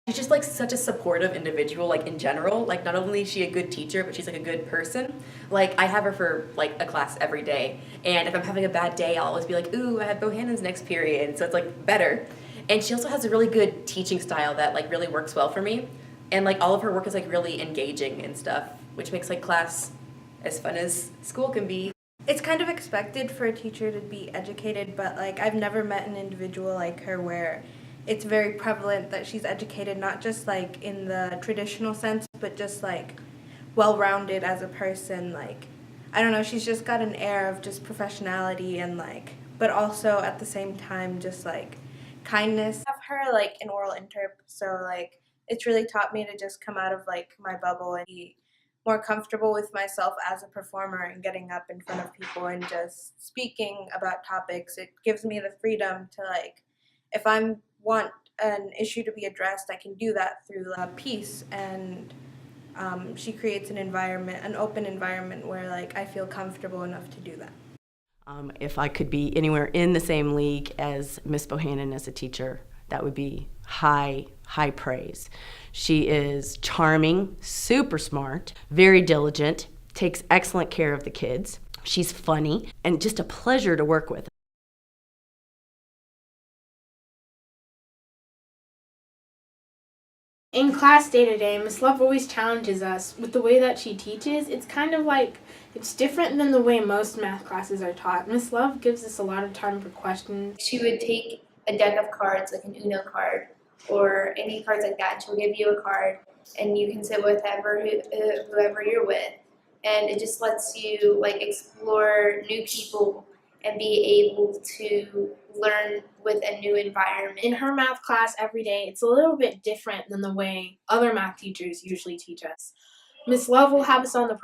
She's just like such a supportive individual, like in general. Like not only is she a good teacher, but she's like a good person. Like I have her for like a class every day. And if I'm having a bad day, I'll always be like, ooh, I have Bohannon's next period. So it's like better. And she also has a really good teaching style that like really works well for me. And like all of her work is like really engaging and stuff, which makes like class as fun as school can be. It's kind of expected for a teacher to be educated, but like I've never met an individual like her where it's very prevalent that she's educated, not just like in the traditional sense, but just like well-rounded as a person. Like I don't know, she's just got an air of just professionality and like, but also at the same time just like kindness. I have her like an oral interp, so like it's really taught me to just come out of like my bubble and be more comfortable with myself as a performer and getting up in front of people and just speaking about topics. It gives me the freedom to like, if I want an issue to be addressed, I can do that through peace. And she creates an environment, an open environment where like I feel comfortable enough to do that. If I could be anywhere in the same league as Miss Bohannon as a teacher, that would be high, high praise. She is charming, super smart, very diligent, takes excellent care of the kids. She's funny and just a pleasure to work with. In class day to day, Miss Love always challenges us with the way that she teaches. It's kind of like, it's different than the way most math classes are taught. Miss Love gives us a lot of time for questions. She would take a deck of cards, like an Uno card, or any cards like that. She'll give you a card, and you can sit with whoever you're with, and it just lets you like explore new people and be able to learn with a new environment. In her math class every day, it's a little bit different than the way other math teachers usually teach us. Miss Love will have us on the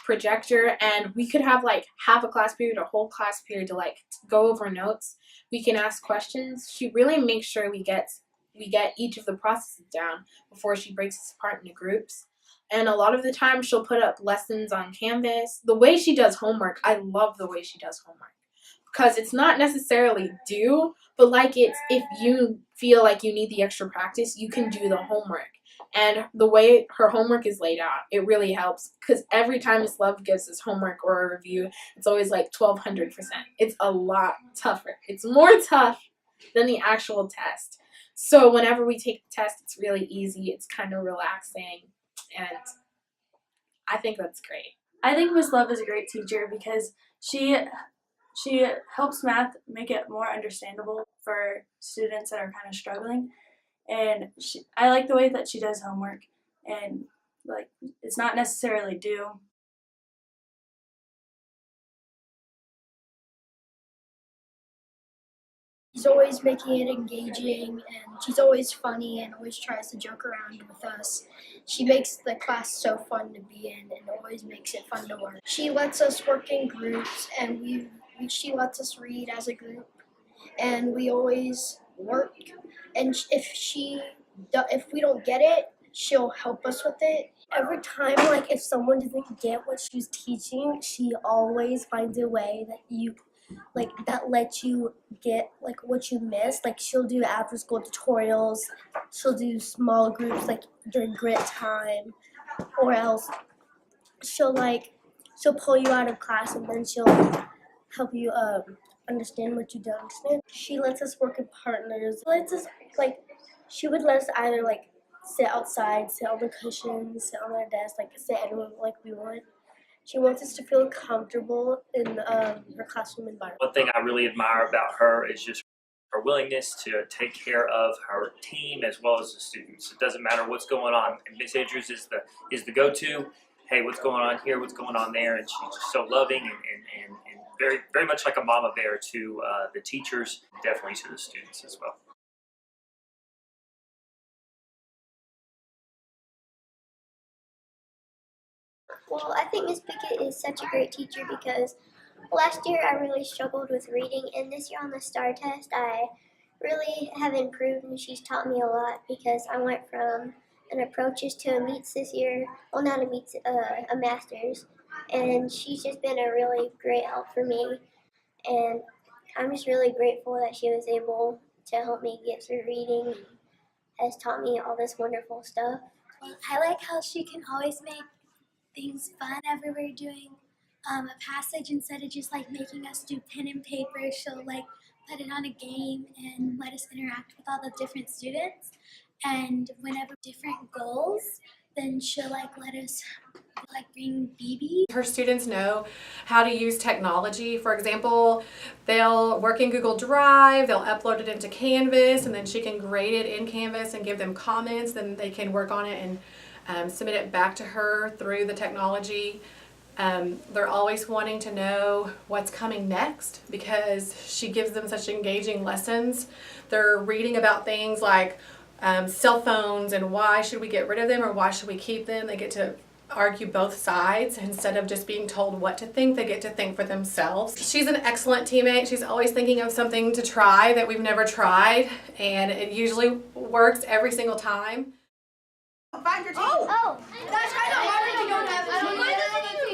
projector, and we could have like half a class period or whole class period to like go over notes. We can ask questions. She really makes sure we get each of the processes down before she breaks us apart into groups. And a lot of the time she'll put up lessons on Canvas. The way she does homework, I love the way she does homework. Because it's not necessarily due, but like it's if you feel like you need the extra practice, you can do the homework. And the way her homework is laid out, it really helps because every time Miss Love gives us homework or a review, it's always like 1200%. It's a lot tougher. It's more tough than the actual test. So whenever we take the test, it's really easy. It's kind of relaxing, and I think that's great. I think Miss Love is a great teacher because she helps math make it more understandable for students that are kind of struggling. And I like the way that she does homework, and like it's not necessarily due. She's always making it engaging, and she's always funny and always tries to joke around with us. She makes the class so fun to be in and always makes it fun to work. She lets us work in groups, and she lets us read as a group, and we always work. And if we don't get it, she'll help us with it. Every time, like if someone doesn't get what she's teaching, she always finds a way that lets you get like what you missed. Like she'll do after school tutorials, she'll do small groups like during grit time, or else she'll pull you out of class and then she'll help you understand what you don't understand. She lets us work in partners. She would let us either like sit outside, sit on the cushions, sit on our desk, like sit anywhere like we want. She wants us to feel comfortable in her classroom environment. One thing I really admire about her is just her willingness to take care of her team as well as the students. It doesn't matter what's going on. And Miss Andrews is the go-to. Hey, what's going on here? What's going on there? And she's just so loving and very, very much like a mama bear to the teachers, definitely to the students as well. Well, I think Miss Pickett is such a great teacher because last year I really struggled with reading, and this year on the STAR test I really have improved, and she's taught me a lot because I went from an approaches to a meets this year. Well, not a meets, a master's, and she's just been a really great help for me, and I'm just really grateful that she was able to help me get through reading and has taught me all this wonderful stuff. Well, I like how she can always make things fun whenever we're doing a passage. Instead of just like making us do pen and paper, she'll like put it on a game and let us interact with all the different students. And whenever different goals, then she'll like let us like bring BB. Her students know how to use technology. For example, they'll work in Google Drive, they'll upload it into Canvas, and then she can grade it in Canvas and give them comments. Then they can work on it and submit it back to her through the technology. They're always wanting to know what's coming next because she gives them such engaging lessons. They're reading about things like cell phones and why should we get rid of them or why should we keep them. They get to argue both sides. Instead of just being told what to think, they get to think for themselves. She's an excellent teammate. She's always thinking of something to try that we've never tried, and it usually works every single time. Find your team. Oh, Gosh, I don't know.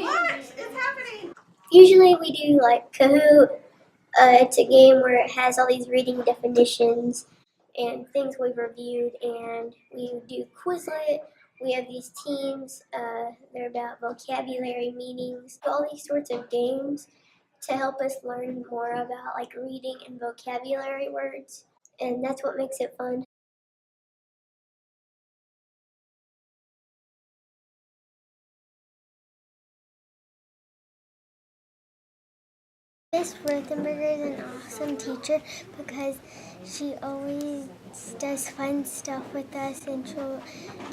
What is happening? usually we do like Kahoot. It's a game where it has all these reading definitions and things we've reviewed, and we do Quizlet. We have these teams, they're about vocabulary meanings, all these sorts of games to help us learn more about like reading and vocabulary words, and that's what makes it fun. Miss Rothenberger is an awesome teacher because she always does fun stuff with us, and she'll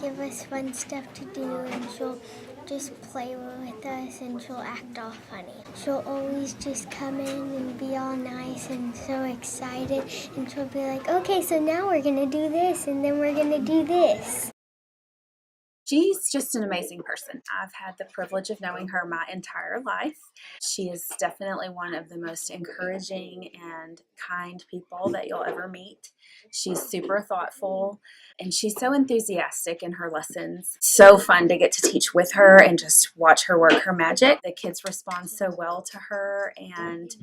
give us fun stuff to do, and she'll just play with us, and she'll act all funny. She'll always just come in and be all nice and so excited, and she'll be like, okay, so now we're gonna do this, and then we're gonna do this. She's just an amazing person. I've had the privilege of knowing her my entire life. She is definitely one of the most encouraging and kind people that you'll ever meet. She's super thoughtful, and she's so enthusiastic in her lessons. So fun to get to teach with her and just watch her work her magic. The kids respond so well to her, and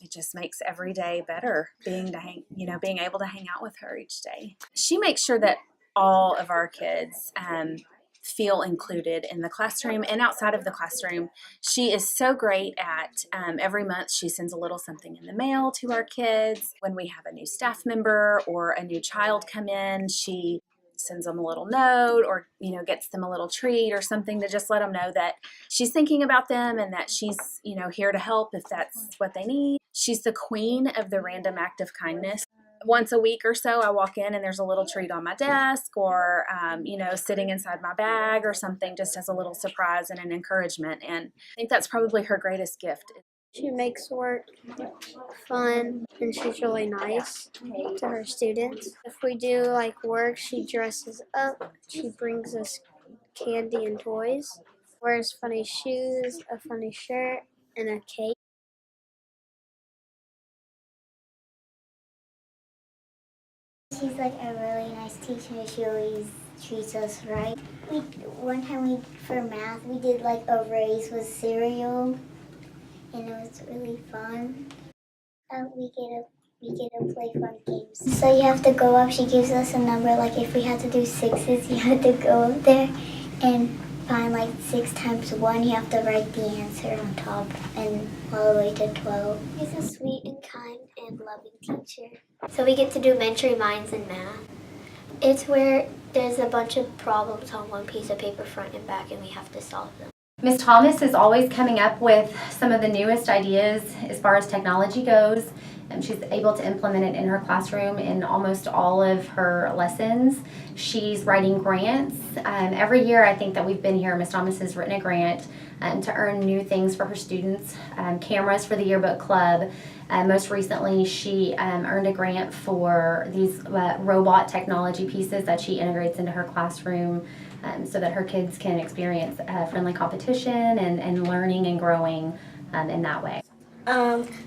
it just makes every day better being able to hang out with her each day. She makes sure that all of our kids feel included in the classroom and outside of the classroom. She is so great at every month she sends a little something in the mail to our kids. When we have a new staff member or a new child come in, she sends them a little note or gets them a little treat or something to just let them know that she's thinking about them and that she's here to help if that's what they need. She's the queen of the random act of kindness. Once a week or so, I walk in and there's a little treat on my desk or, sitting inside my bag or something, just as a little surprise and an encouragement. And I think that's probably her greatest gift. She makes work fun, and she's really nice to her students. If we do like work, she dresses up, she brings us candy and toys, wears funny shoes, a funny shirt, and a cake. She's like a really nice teacher. She always treats us right. One time for math, we did like a race with cereal, and it was really fun. We get to play fun games. So you have to go up. She gives us a number. Like if we had to do sixes, you have to go up there and find like 6 times 1. You have to write the answer on top and all the way to 12. She's a sweet and kind and loving teacher. So we get to do Mentoring Minds in math. It's where there's a bunch of problems on one piece of paper front and back, and we have to solve them. Ms. Thomas is always coming up with some of the newest ideas as far as technology goes. She's able to implement it in her classroom in almost all of her lessons. She's writing grants. Every year I think that we've been here, Ms. Thomas has written a grant to earn new things for her students, cameras for the yearbook club. Most recently, she earned a grant for these robot technology pieces that she integrates into her classroom so that her kids can experience friendly competition and learning and growing in that way.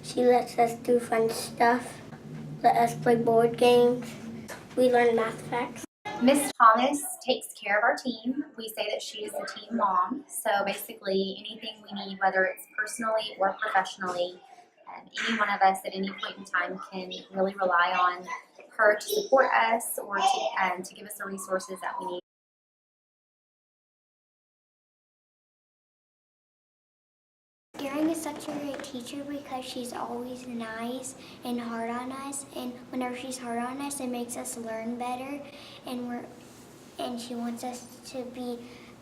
She lets us do fun stuff, let us play board games. We learn math facts. Miss Thomas takes care of our team. We say that she is the team mom. So basically anything we need, whether it's personally or professionally, any one of us at any point in time can really rely on her to support us or to give us the resources that we need. Karen is such a great teacher because she's always nice and hard on us, and whenever she's hard on us, it makes us learn better, and she wants us to be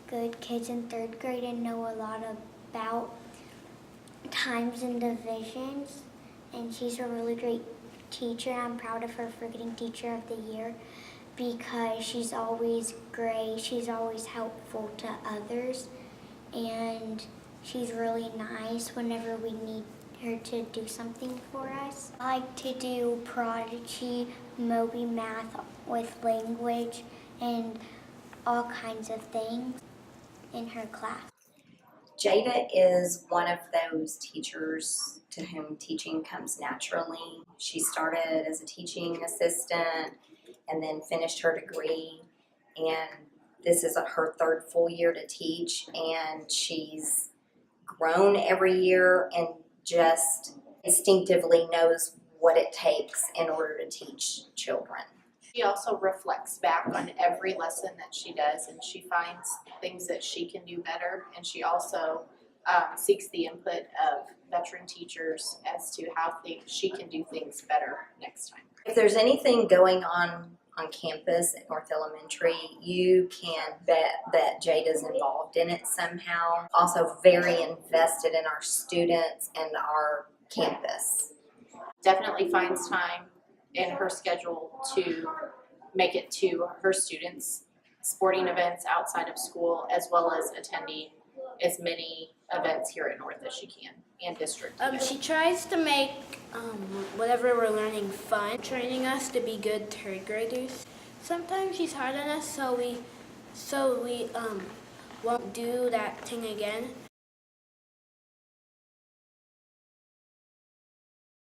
good kids in 3rd grade and know a lot about times and divisions, and she's a really great teacher. I'm proud of her for getting Teacher of the Year because she's always great, she's always helpful to others, and she's really nice whenever we need her to do something for us. I like to do Prodigy, Moby Math with language, and all kinds of things in her class. Jada is one of those teachers to whom teaching comes naturally. She started as a teaching assistant and then finished her degree, and this is her 3rd full year to teach, and she's grown every year and just instinctively knows what it takes in order to teach children. She also reflects back on every lesson that she does, and she finds things that she can do better, and she also seeks the input of veteran teachers as to how she can do things better next time. If there's anything going on campus at North Elementary, you can bet that Jada's involved in it somehow. Also very invested in our students and our campus. Definitely finds time in her schedule to make it to her students' sporting events outside of school, as well as attending as many events here at North as she can and district. She tries to make whatever we're learning fun, training us to be good 3rd graders. Sometimes she's hard on us, so we won't do that thing again.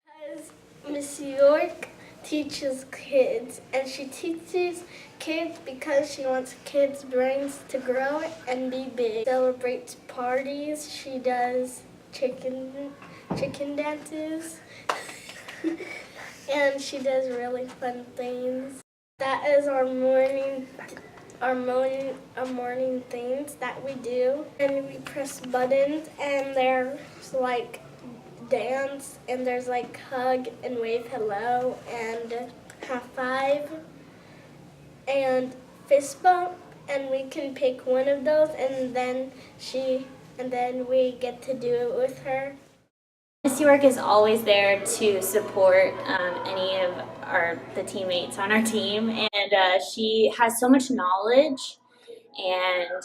Because Miss York teaches kids, and she teaches kids because she wants kids' brains to grow and be big. Celebrates parties. She does chicken dances, and she does really fun things. That is our morning things that we do, and we press buttons, and there's like dance, and there's like hug and wave hello and high five and fist bump, and we can pick one of those, and then we get to do it with her. Miss York is always there to support any of the teammates on our team, and she has so much knowledge, and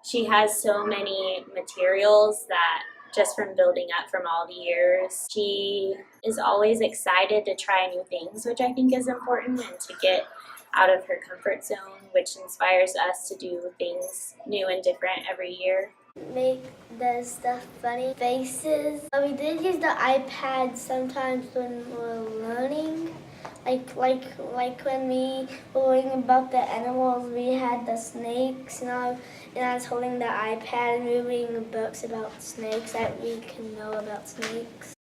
she has so many materials that just from building up from all the years. She is always excited to try new things, which I think is important, and to get out of her comfort zone, which inspires us to do things new and different every year. Make the stuff funny faces. We did use the iPad sometimes when we were learning. Like when we were learning about the animals, we had the snakes, and I was holding the iPad and reading books about snakes that we can know about snakes.